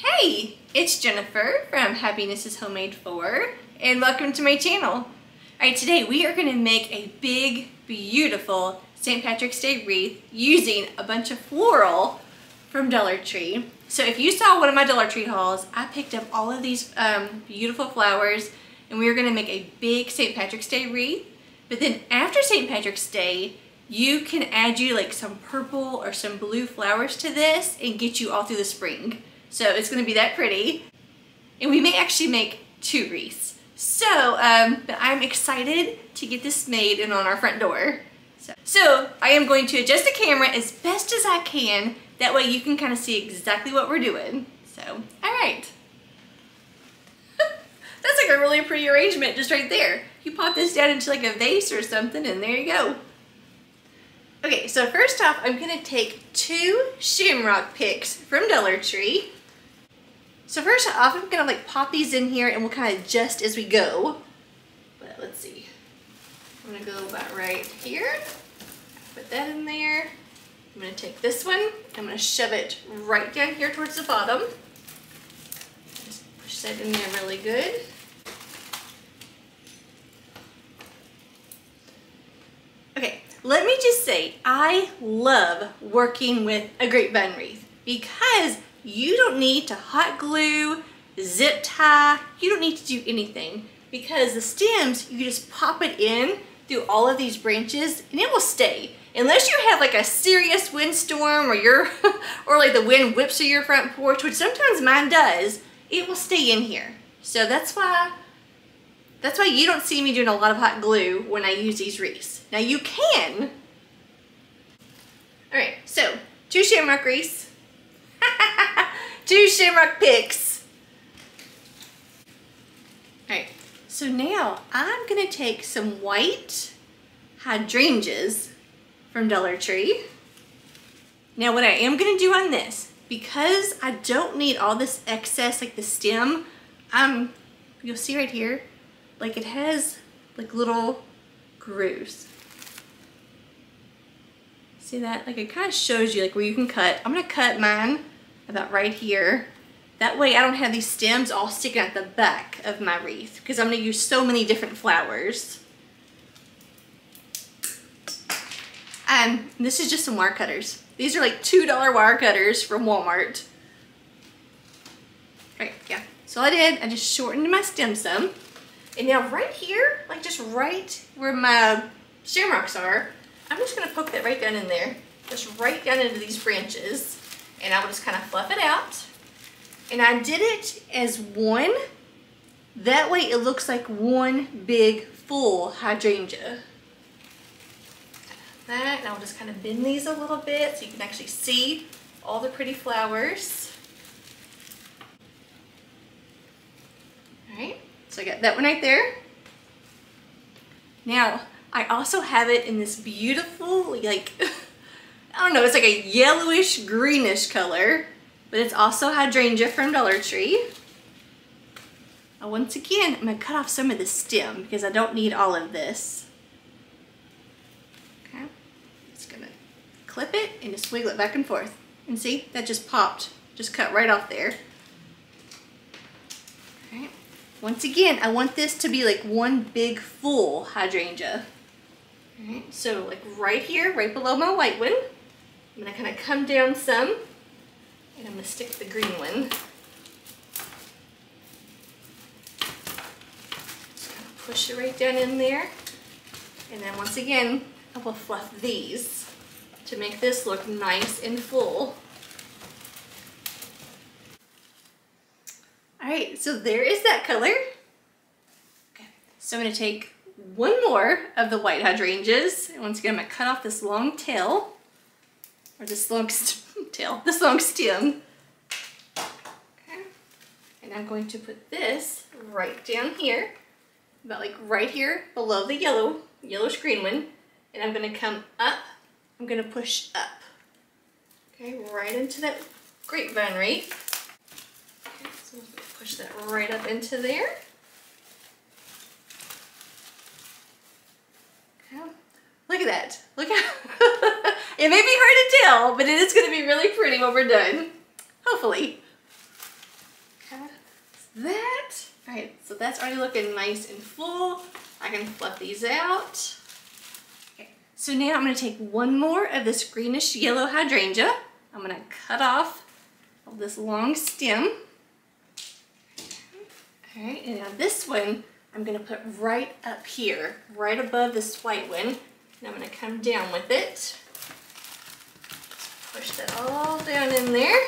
Hey, it's Jennifer from Happiness is Homemade For, and welcome to my channel. Alright, today we are going to make a big, beautiful St. Patrick's Day wreath using a bunch of floral from Dollar Tree. So if you saw one of my Dollar Tree hauls, I picked up all of these beautiful flowers, and we are going to make a big St. Patrick's Day wreath. But then after St. Patrick's Day, you can add like some purple or some blue flowers to this and get you all through the spring. So it's going to be that pretty. And we may actually make 2 wreaths. So but I'm excited to get this made and on our front door. So I am going to adjust the camera as best as I can. That way you can kind of see exactly what we're doing. So, all right. That's like a really pretty arrangement just right there. You pop this down into like a vase or something and there you go. Okay, so first off, I'm gonna take 2 shamrock picks from Dollar Tree. So first off, I'm gonna like pop these in here and we'll kind of adjust as we go. But let's see. I'm gonna go about right here. Put that in there. I'm gonna take this one. I'm gonna shove it right down here towards the bottom. Just push that in there really good. Okay, let me just say, I love working with a grapevine wreath because you don't need to hot glue, zip tie, you don't need to do anything because the stems, you just pop it in through all of these branches and it will stay. Unless you have like a serious windstorm or like the wind whips through your front porch, which sometimes mine does, it will stay in here. So that's why you don't see me doing a lot of hot glue when I use these wreaths. Now you can. All right, so 2 shamrock wreaths. 2 shamrock picks. All right, so now I'm gonna take some white hydrangeas from Dollar Tree. Now what I am gonna do on this, because I don't need all this excess, like the stem, you'll see right here, like it has like little grooves. See that? Like it kind of shows you like where you can cut. I'm gonna cut mine about right here. That way I don't have these stems all sticking at the back of my wreath because I'm gonna use so many different flowers. And this is just some wire cutters. These are like $2 wire cutters from Walmart. Right, yeah. So I just shortened my stem some. And now right here, like just right where my shamrocks are, I'm just gonna poke that right down in there. Just right down into these branches. And I will just kind of fluff it out. And I did it as one. That way it looks like one big full hydrangea. That, and I'll just kind of bend these a little bit so you can actually see all the pretty flowers. All right, so I got that one right there. Now, I also have it in this beautiful, like, I don't know, it's like a yellowish greenish color, but it's also hydrangea from Dollar Tree. Now, once again, I'm gonna cut off some of the stem because I don't need all of this. Okay, just gonna clip it and just wiggle it back and forth. And see, that just popped, just cut right off there. All right. Once again, I want this to be like one big full hydrangea. All right, so like right here, right below my white one, I'm gonna kind of come down some and I'm gonna stick the green one. Just kind of push it right down in there. And then once again, I will fluff these to make this look nice and full. All right, so there is that color. Okay, so I'm gonna take one more of the white hydrangeas. And once again, I'm gonna cut off this long tail, or this long this long stem. Okay, and I'm going to put this right down here, about like right here below the yellowish green one. And I'm gonna come up, I'm gonna push up. Okay, right into that grapevine wreath. So push that right up into there. Okay. Look at that. Look how it may be hard to tell, but it is going to be really pretty when we're done. Hopefully. Okay, that. All right, so that's already looking nice and full. I can fluff these out. Okay, so now I'm gonna take one more of this greenish yellow hydrangea. I'm gonna cut off this long stem. All right, and now this one I'm gonna put right up here, right above this white one. And I'm gonna come down with it. Push that all down in there.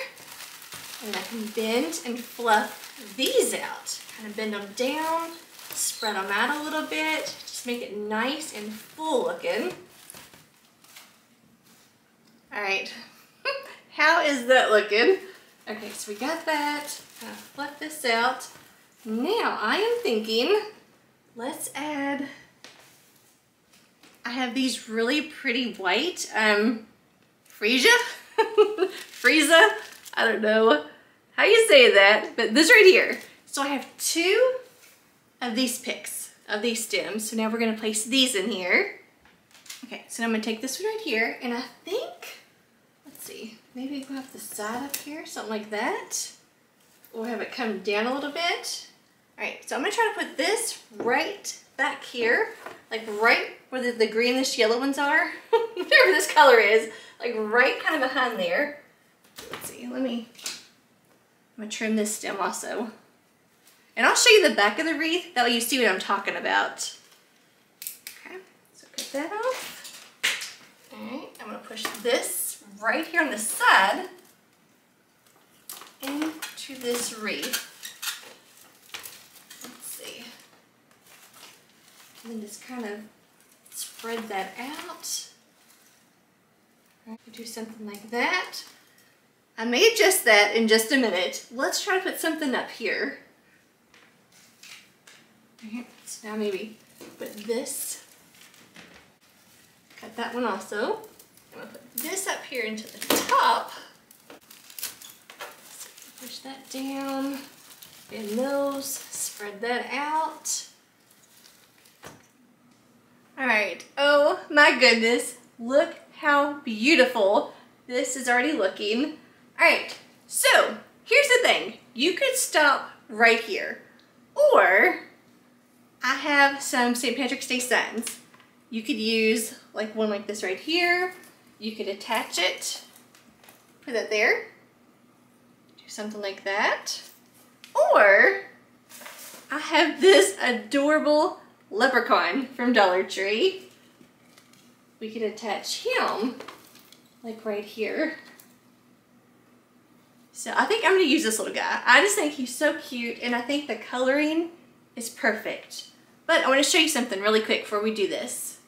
And I can bend and fluff these out. Kind of bend them down, spread them out a little bit, just make it nice and full looking. All right, how is that looking? Okay, so we got that. Kind of fluff this out. Now I am thinking, let's add, I have these really pretty white freesia, freesia, I don't know how you say that, but this right here. So I have 2 of these picks, of these stems. So now we're gonna place these in here. Okay, so now I'm gonna take this one right here, and I think, let's see, maybe go up the side up here, something like that. Or have it come down a little bit. All right, so I'm gonna try to put this right back here, like right where the greenish yellow ones are, whatever this color is, like right kind of behind there. Let's see, I'm gonna trim this stem also. And I'll show you the back of the wreath, that way you see what I'm talking about. Okay, so cut that off. All right, I'm gonna push this right here on the side into this wreath. Let's see. And then just kind of spread that out. All right, do something like that. I may adjust that in just a minute. Let's try to put something up here. Right, so now maybe put this, cut that one also. I'm gonna put this up here into the top. Push that down, bend those, spread that out. All right, oh my goodness, look how beautiful this is already looking. All right, so here's the thing. You could stop right here, or I have some St. Patrick's Day signs. You could use like one like this right here. You could attach it, put that there, do something like that. Or I have this adorable leprechaun from Dollar Tree. We could attach him like right here. So I think I'm gonna use this little guy. I just think he's so cute, and I think the coloring is perfect. But I want to show you something really quick before we do this.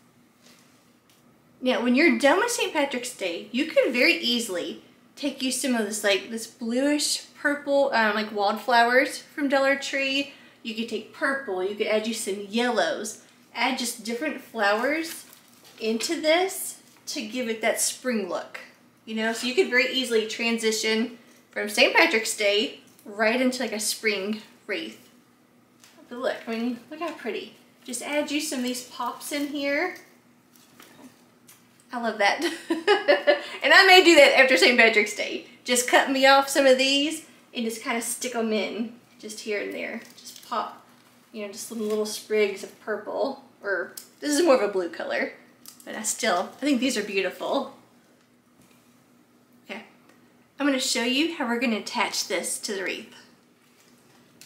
Now, when you're done with St. Patrick's Day, you could very easily take you some of this, like this bluish purple, like wildflowers from Dollar Tree. You could take purple, you could add you some yellows, add just different flowers into this to give it that spring look. You know, so you could very easily transition from St. Patrick's Day right into like a spring wreath. But look, I mean, look how pretty. Just add you some of these pops in here. I love that. And I may do that after St. Patrick's Day. Just cut me off some of these and just kind of stick them in just here and there. Just pop, you know, just some little sprigs of purple, or this is more of a blue color, but I think these are beautiful. Okay, I'm gonna show you how we're gonna attach this to the wreath.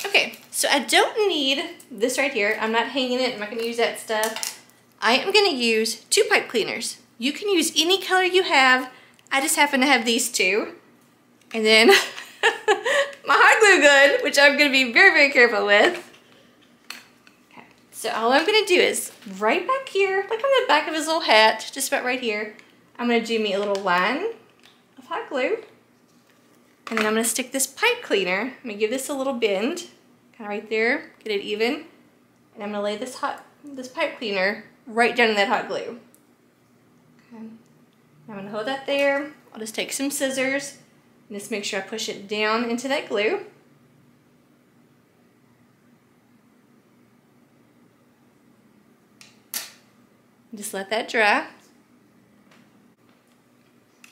Okay, so I don't need this right here. I'm not hanging it, I'm not gonna use that stuff. I am gonna use 2 pipe cleaners. You can use any color you have. I just happen to have these 2. And then my hot glue gun, which I'm gonna be very, very careful with. Okay, so all I'm gonna do is right back here, like on the back of his little hat, just about right here, I'm gonna do me a little line of hot glue. And then I'm gonna stick this pipe cleaner. I'm gonna give this a little bend, kind of right there, get it even. And I'm gonna lay this pipe cleaner right down in that hot glue. Okay. I'm gonna hold that there. I'll just take some scissors and just make sure I push it down into that glue. Just let that dry.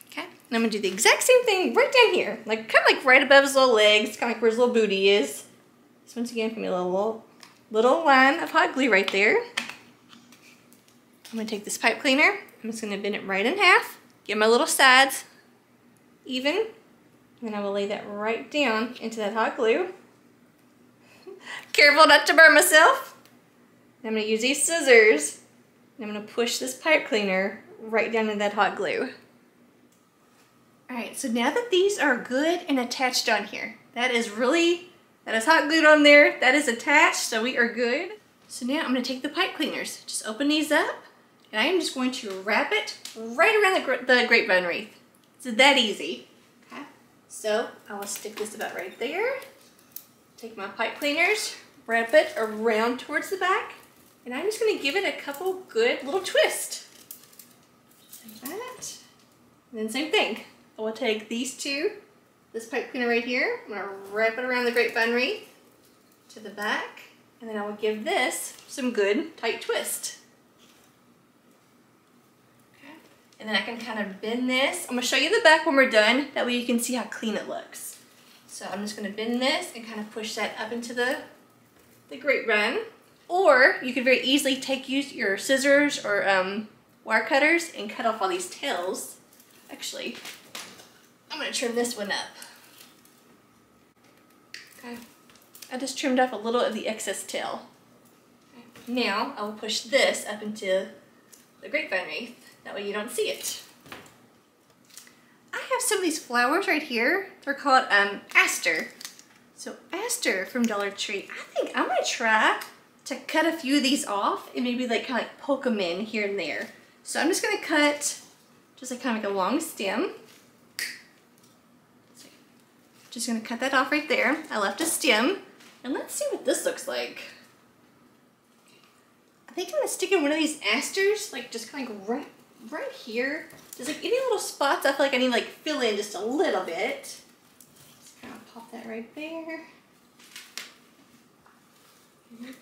Okay, And I'm gonna do the exact same thing right down here. Like, kind of like right above his little legs, kind of like where his little booty is. So once again, give me a little line of hot glue right there. I'm gonna take this pipe cleaner. I'm just gonna bend it right in half. Get my little sides even. And then I will lay that right down into that hot glue. Careful not to burn myself. And I'm gonna use these scissors. And I'm gonna push this pipe cleaner right down in that hot glue. All right, so now that these are good and attached on here, that is hot glued on there, that is attached, so we are good. So now I'm gonna take the pipe cleaners, just open these up, and I am just going to wrap it right around the grapevine wreath. It's that easy. Okay, so I will stick this about right there, take my pipe cleaners, wrap it around towards the back, and I'm just gonna give it a couple good little twists. Just like that. And then same thing. I will take these two, this pipe cleaner right here, I'm gonna wrap it around the grapevine wreath to the back, and then I will give this some good tight twist. Okay. And then I can kind of bend this. I'm gonna show you the back when we're done, that way you can see how clean it looks. So I'm just gonna bend this and kind of push that up into the grapevine. Or you could very easily use your scissors or wire cutters and cut off all these tails. Actually, I'm gonna trim this one up. Okay, I just trimmed off a little of the excess tail. Okay. Now I will push this up into the grapevine wreath. That way you don't see it. I have some of these flowers right here. They're called aster. So aster from Dollar Tree. I think I'm gonna try to cut a few of these off and maybe like kind of like poke them in here and there. So I'm just gonna cut just like kind of like a long stem. Just gonna cut that off right there. I left a stem, and let's see what this looks like. I think I'm gonna stick in one of these asters, like just kind of like right here. There's like any little spots I feel like I need to like fill in just a little bit. Just kind of pop that right there.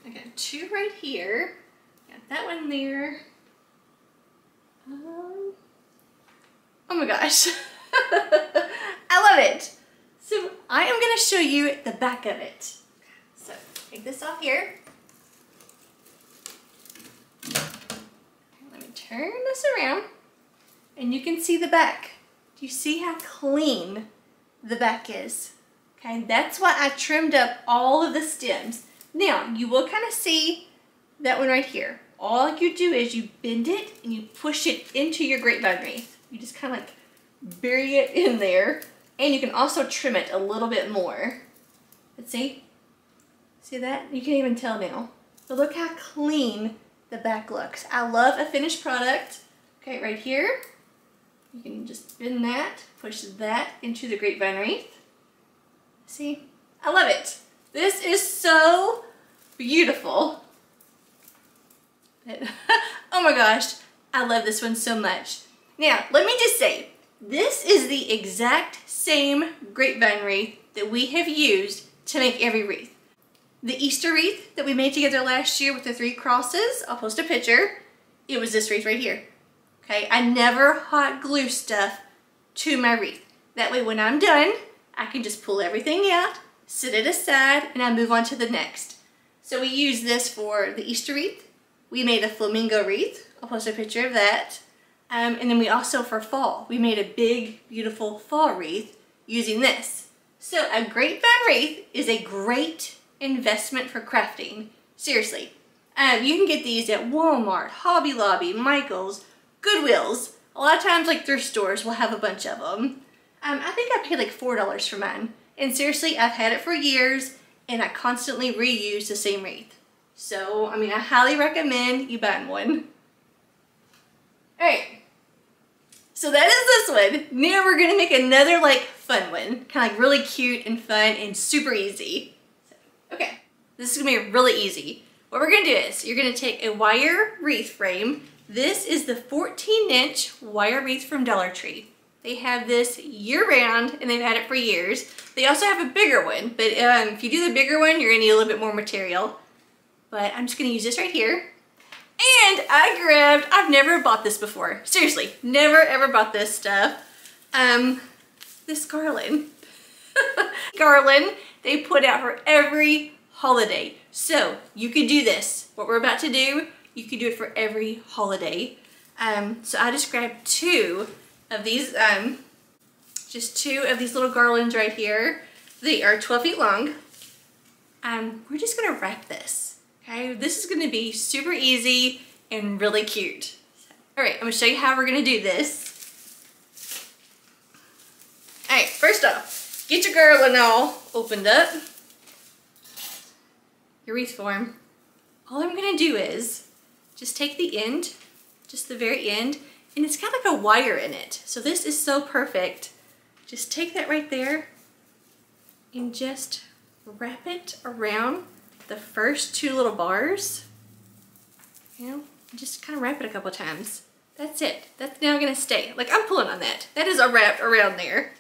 I got two right here. Got that one there. Oh my gosh. I love it. So I am going to show you the back of it. So take this off here. Let me turn this around and you can see the back. Do you see how clean the back is? Okay, that's why I trimmed up all of the stems. Now you will kind of see that one right here. All you do is you bend it and you push it into your grapevine wreath. You just kind of like bury it in there. And you can also trim it a little bit more. Let's see. See that? You can even tell now. So look how clean the back looks. I love a finished product. Okay, right here. You can just bend that, push that into the grapevine wreath. See? I love it. This is so beautiful. Oh my gosh, I love this one so much. Now, let me just say, this is the exact same grapevine wreath that we have used to make every wreath. The Easter wreath that we made together last year with the 3 crosses, I'll post a picture. It was this wreath right here. Okay, I never hot glue stuff to my wreath. That way when I'm done, I can just pull everything out, set it aside, and I move on to the next. So we use this for the Easter wreath. We made a flamingo wreath. I'll post a picture of that. And then we also, for fall, we made a big, beautiful fall wreath using this. So a grapevine wreath is a great investment for crafting. Seriously. You can get these at Walmart, Hobby Lobby, Michael's, Goodwill's. A lot of times, like thrift stores will have a bunch of them. I think I paid like $4 for mine. And seriously, I've had it for years, and I constantly reuse the same wreath. So, I mean, I highly recommend you buying one. Alright. So that is this one. Now we're gonna make another like fun one. Kind of like really cute and fun and super easy. So, okay, this is gonna be really easy. What we're gonna do is, you're gonna take a wire wreath frame. This is the 14-inch wire wreath from Dollar Tree. They have this year-round and they've had it for years. They also have a bigger one, but if you do the bigger one, you're gonna need a little bit more material. But I'm just gonna use this right here. And I've never bought this before. Seriously, never ever bought this stuff. this garland. Garland they put out for every holiday. So you could do this. What we're about to do, you could do it for every holiday. So I just grabbed two of these, just two of these little garlands right here. They are 12 feet long. We're just gonna wrap this, okay? This is gonna be super easy and really cute. All right, I'm gonna show you how we're gonna do this. All right, first off, get your garland all opened up. Your wreath form. All I'm gonna do is just take the end, just the very end, and it's got like a wire in it. So this is so perfect. Just take that right there and just wrap it around the first two little bars. You know, just kind of wrap it a couple times. That's it. That's now gonna stay. Like I'm pulling on that. That is wrapped around there.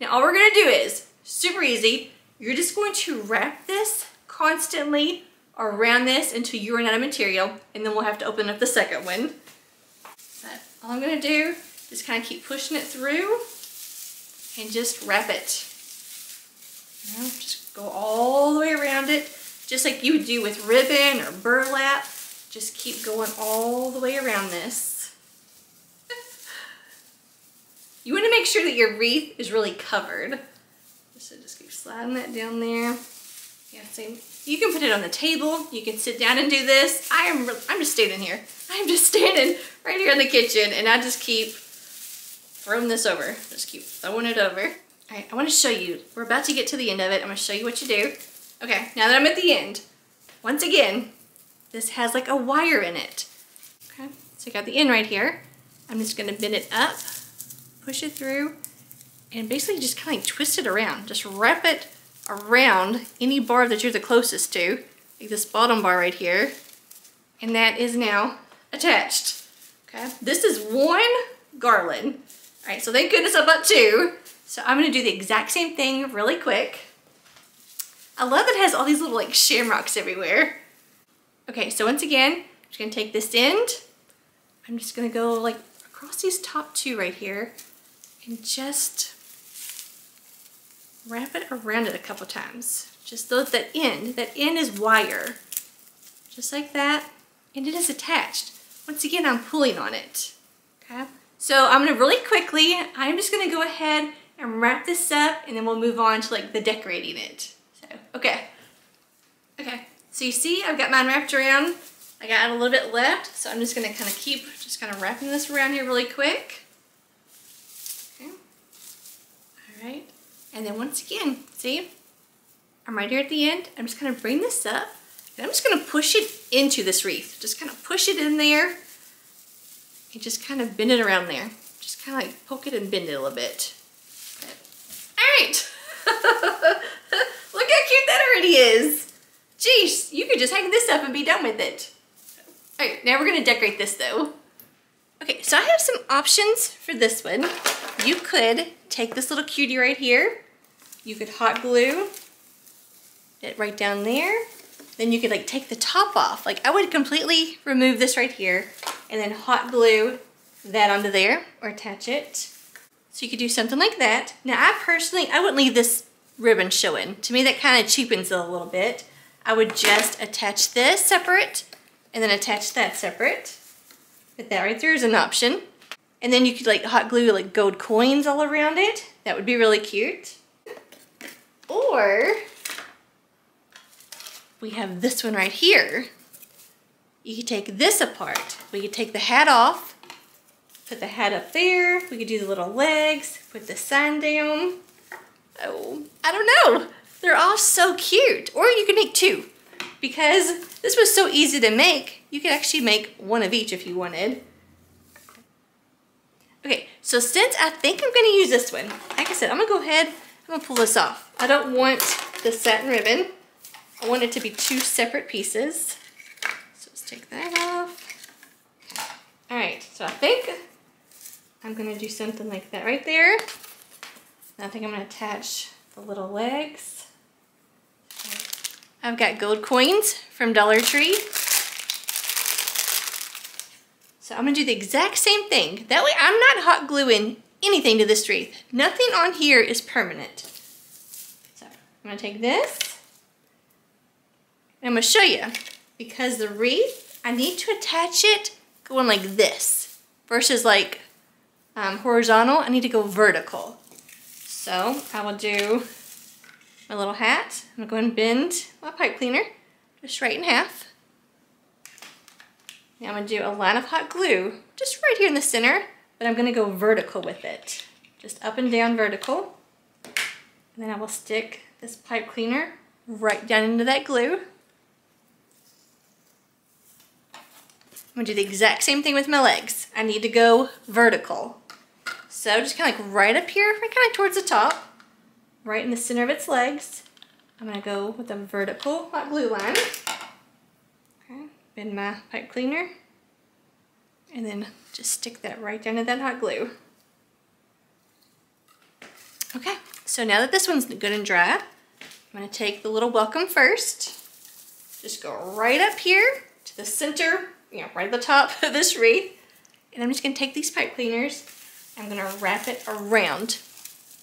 Now all we're gonna do is, super easy, you're just going to wrap this constantly around this until you run out of material, and then we'll have to open up the second one. But all I'm gonna do is kind of keep pushing it through and just wrap it. You know, just go all the way around it, just like you would do with ribbon or burlap. Just keep going all the way around this. You want to make sure that your wreath is really covered. So just keep sliding that down there. Yeah, same. You can put it on the table. You can sit down and do this. I'm just standing here. I'm just standing right here in the kitchen, and I just keep throwing this over. Just keep throwing it over. All right, I want to show you. We're about to get to the end of it. I'm going to show you what you do. Okay, now that I'm at the end, once again, this has like a wire in it. Okay, so I got the end right here. I'm just going to bend it up, push it through, and basically just kind of like twist it around. Just wrap it around any bar that you're the closest to, like this bottom bar right here, and that is now attached. Okay, this is one garland. All right, so thank goodness I bought two. So I'm gonna do the exact same thing really quick. I love that it has all these little like shamrocks everywhere. Okay, so once again, I'm just gonna take this end. I'm just gonna go like across these top two right here and just wrap it around it a couple times. Just so that end is wire. Just like that, and it is attached. Once again, I'm pulling on it, okay? So I'm gonna really quickly, I'm just gonna go ahead and wrap this up, and then we'll move on to like the decorating it. So, okay. So you see, I've got mine wrapped around. I got a little bit left, so I'm just gonna kind of keep just kind of wrapping this around here really quick. Okay. All right. And then once again, see, I'm right here at the end. I'm just gonna bring this up, and I'm just gonna push it into this wreath. Just kind of push it in there, and just kind of bend it around there. Just kind of like poke it and bend it a little bit. All right. Look how cute that already is. Jeez, you could just hang this up and be done with it. All right, now we're gonna decorate this though. Okay, so I have some options for this one. You could take this little cutie right here. You could hot glue it right down there. Then you could like take the top off. Like I would completely remove this right here and then hot glue that onto there or attach it. So you could do something like that. Now I wouldn't leave this ribbon showing. To me that kind of cheapens it a little bit. I would just attach this separate and then attach that separate. But that right there is an option. And then you could like hot glue like gold coins all around it. That would be really cute. Or we have this one right here. You could take this apart. We could take the hat off, put the hat up there. We could do the little legs, put the sign down. Oh, I don't know. They're all so cute. Or you could make two. Because this was so easy to make, you could actually make one of each if you wanted. Okay, so since I think I'm gonna use this one, like I said, I'm gonna go ahead, I'm gonna pull this off. I don't want the satin ribbon. I want it to be two separate pieces. So let's take that off. All right, so I think I'm gonna do something like that right there. And I think I'm gonna attach the little legs. I've got gold coins from Dollar Tree. So I'm gonna do the exact same thing. That way I'm not hot gluing anything to this wreath. Nothing on here is permanent. So I'm gonna take this, and I'm gonna show you, because the wreath, I need to attach it going like this versus like horizontal. I need to go vertical. So I will do my little hat. I'm gonna go ahead and bend my pipe cleaner just right in half. Now I'm gonna do a line of hot glue just right here in the center, but I'm gonna go vertical with it. Just up and down vertical. And then I will stick this pipe cleaner right down into that glue. I'm gonna do the exact same thing with my legs. I need to go vertical. So just kind of like right up here, right kind of towards the top, right in the center of its legs. I'm gonna go with a vertical hot glue line. Okay, bend my pipe cleaner, and then just stick that right down to that hot glue. Okay, so now that this one's good and dry, I'm gonna take the little welcome first. Just go right up here to the center, right at the top of this wreath. And I'm just gonna take these pipe cleaners, I'm gonna wrap it around,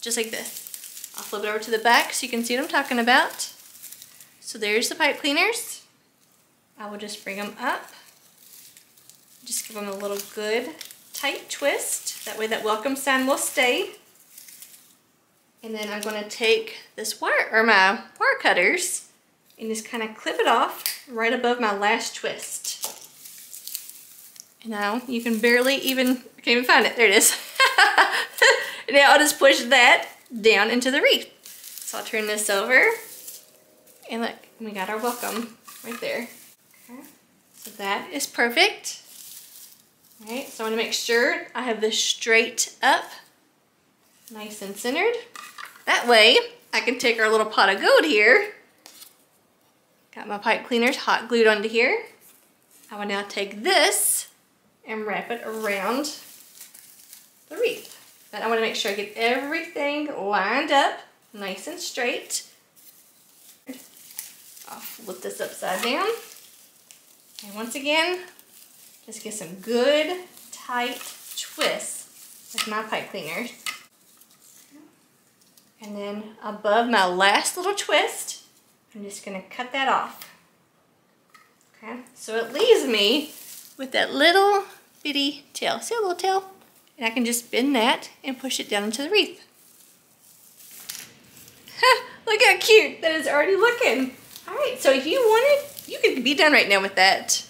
just like this. I'll flip it over to the back so you can see what I'm talking about. So there's the pipe cleaners. I will just bring them up. Just give them a little good tight twist. That way that welcome sign will stay. And then I'm gonna take this wire, or my wire cutters, and just kind of clip it off right above my last twist. And now you can barely even, I can't even find it, there it is. Now I'll just push that down into the wreath. So I'll turn this over, and look, we got our welcome right there. Okay, so that is perfect. All right, so I want to make sure I have this straight up, nice and centered. That way I can take our little pot of gold here. Got my pipe cleaners hot glued onto here. I will now take this and wrap it around the wreath. But I want to make sure I get everything lined up nice and straight. I'll flip this upside down. And once again, just get some good tight twists with my pipe cleaners. And then above my last little twist, I'm just gonna cut that off. Okay, so it leaves me with that little bitty tail. See a little tail? And I can just bend that and push it down into the wreath. Look how cute that is already looking. All right, so if you wanted, you could be done right now with that.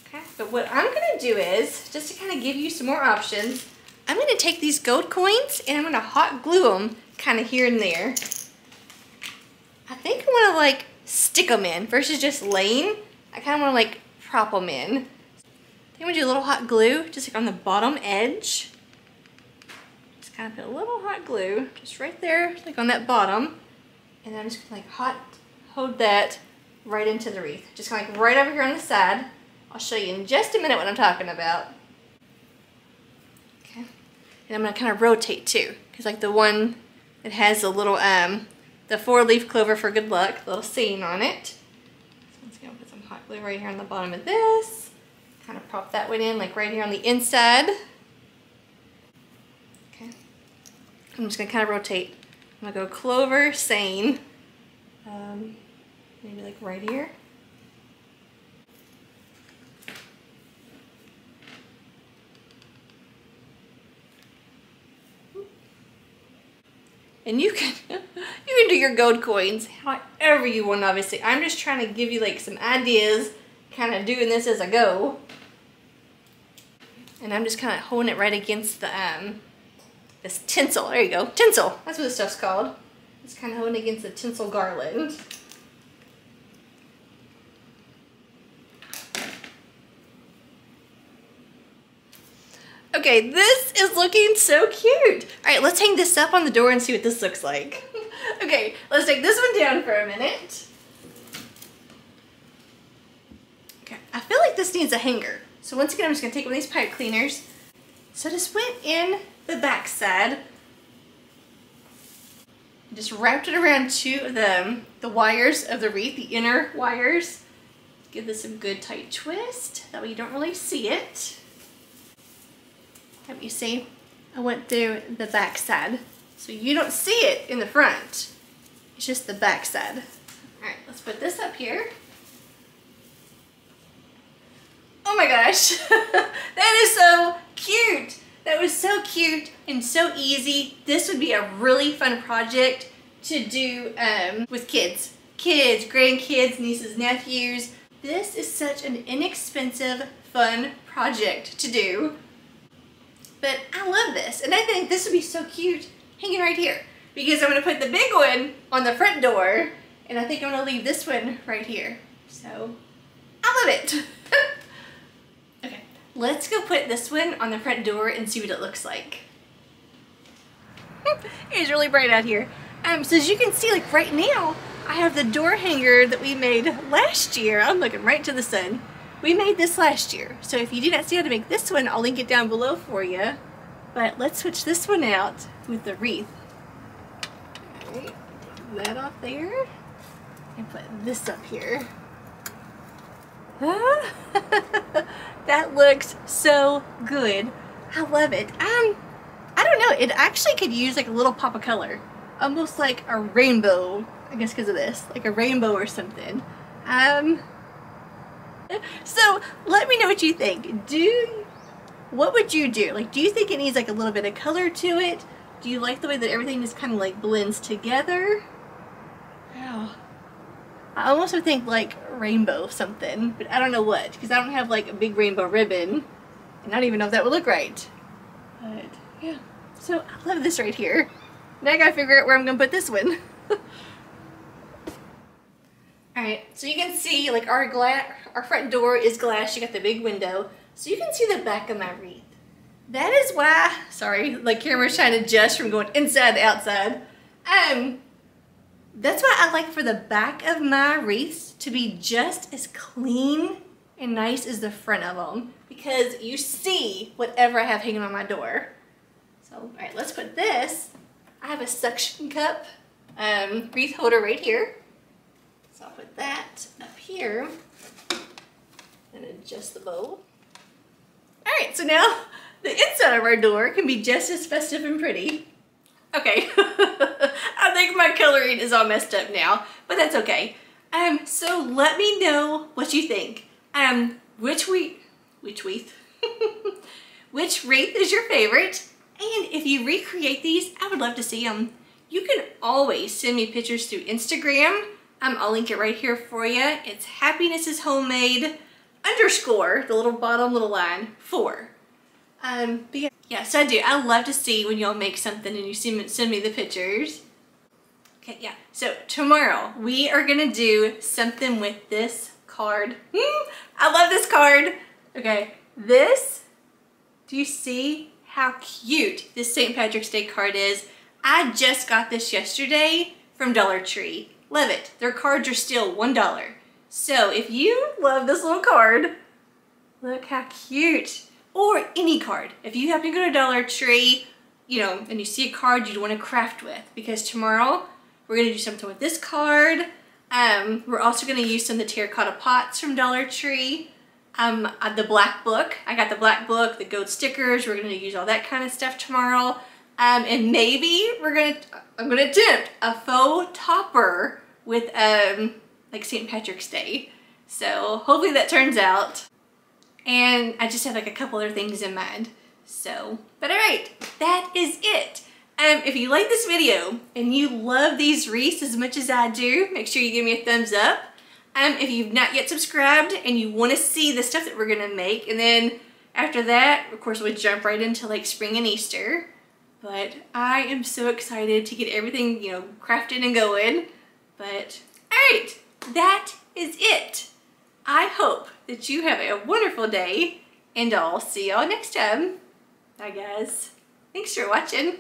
Okay, but what I'm gonna do is, just to kind of give you some more options, I'm gonna take these gold coins and I'm gonna hot glue them kind of here and there. I think I wanna like stick them in versus just laying. I kind of wanna like prop them in. I think I'm gonna do a little hot glue just like on the bottom edge. Just kind of put a little hot glue just right there, like on that bottom. And then I'm just gonna like hold that right into the wreath. Just kind of like right over here on the side. I'll show you in just a minute what I'm talking about. Okay, and I'm gonna kind of rotate too, because like the one that has the little, the 4-leaf clover for good luck, the little saying on it. So I'm just gonna put some hot glue right here on the bottom of this. Kind of prop that one in, like right here on the inside. Okay, I'm just gonna kind of rotate. I'm gonna go clover, saying, maybe like right here. And you can do your gold coins however you want, obviously. I'm just trying to give you like some ideas, kind of doing this as I go. And I'm just kind of holding it right against the, this tinsel. There you go, tinsel. That's what this stuff's called. Just kind of holding it against the tinsel garland. Okay, this is looking so cute. All right, let's hang this up on the door and see what this looks like. Okay, let's take this one down for a minute. Okay, I feel like this needs a hanger. So once again, I'm just gonna take one of these pipe cleaners. So I just went in the back side. Just wrapped it around two of the wires of the wreath, the inner wires. Give this a good tight twist. That way you don't really see it. Have you see? I went through the back side. So you don't see it in the front. It's just the back side. All right, let's put this up here. Oh my gosh, that is so cute. That was so cute and so easy. This would be a really fun project to do with kids. Kids, grandkids, nieces, nephews. This is such an inexpensive, fun project to do. But I love this, and I think this would be so cute hanging right here, because I'm gonna put the big one on the front door, and I think I'm gonna leave this one right here. So, I love it. Okay, let's go put this one on the front door and see what it looks like. It's really bright out here. So as you can see, like right now, I have the door hanger that we made last year. I'm looking right to the sun. We made this last year. So if you do not see how to make this one, I'll link it down below for you. But let's switch this one out with the wreath. All right, take that off there and put this up here. That looks so good. I love it. I don't know, it actually could use like a little pop of color. Almost like a rainbow, I guess because of this. Like a rainbow or something. So let me know what you think. What would you do? Like, do you think it needs like a little bit of color to it? Do you like the way that everything just kind of like blends together? Oh. I almost would think like rainbow something, but I don't know what, because I don't have like a big rainbow ribbon, and I don't even know if that would look right. But yeah, so I love this right here. Now I gotta figure out where I'm gonna put this one. Alright, so you can see like our front door is glass. You got the big window, so you can see the back of my wreath. That is why, sorry, like camera's trying to adjust from going inside to outside. That's why I like for the back of my wreaths to be just as clean and nice as the front of them, because you see whatever I have hanging on my door. So, all right, let's put this. I have a suction cup wreath holder right here. So I'll put that up here and adjust the bow. All right, so now the inside of our door can be just as festive and pretty. Okay, I think my coloring is all messed up now, but that's okay. So let me know what you think. Which wreath? Which wreath is your favorite? And if you recreate these, I would love to see them. You can always send me pictures through Instagram. I'll link it right here for you. It's happinessishomemade _ the little bottom little line 4. But yeah, so I do. I love to see when y'all make something and you send me the pictures. Okay, yeah. So tomorrow we are gonna do something with this card. I love this card. Okay, this. Do you see how cute this St. Patrick's Day card is? I just got this yesterday from Dollar Tree. Love it. Their cards are still $1. So if you love this little card, look how cute. Or any card. If you happen to go to Dollar Tree, you know, and you see a card you'd want to craft with, because tomorrow we're going to do something with this card. We're also going to use some of the terracotta pots from Dollar Tree. The black book. I got the black book, the gold stickers. We're going to use all that kind of stuff tomorrow. And maybe I'm going to attempt a faux topper with like St. Patrick's Day. So hopefully that turns out. And I just have like a couple other things in mind. So, but all right, that is it. If you like this video and you love these wreaths as much as I do, make sure you give me a thumbs up. If you've not yet subscribed and you want to see the stuff that we're gonna make, and then after that, of course, we'll jump right into like spring and Easter. But I am so excited to get everything, you know, crafted and going. But all right, that is it. I hope that you have a wonderful day, and I'll see y'all next time. Bye guys. Thanks for watching.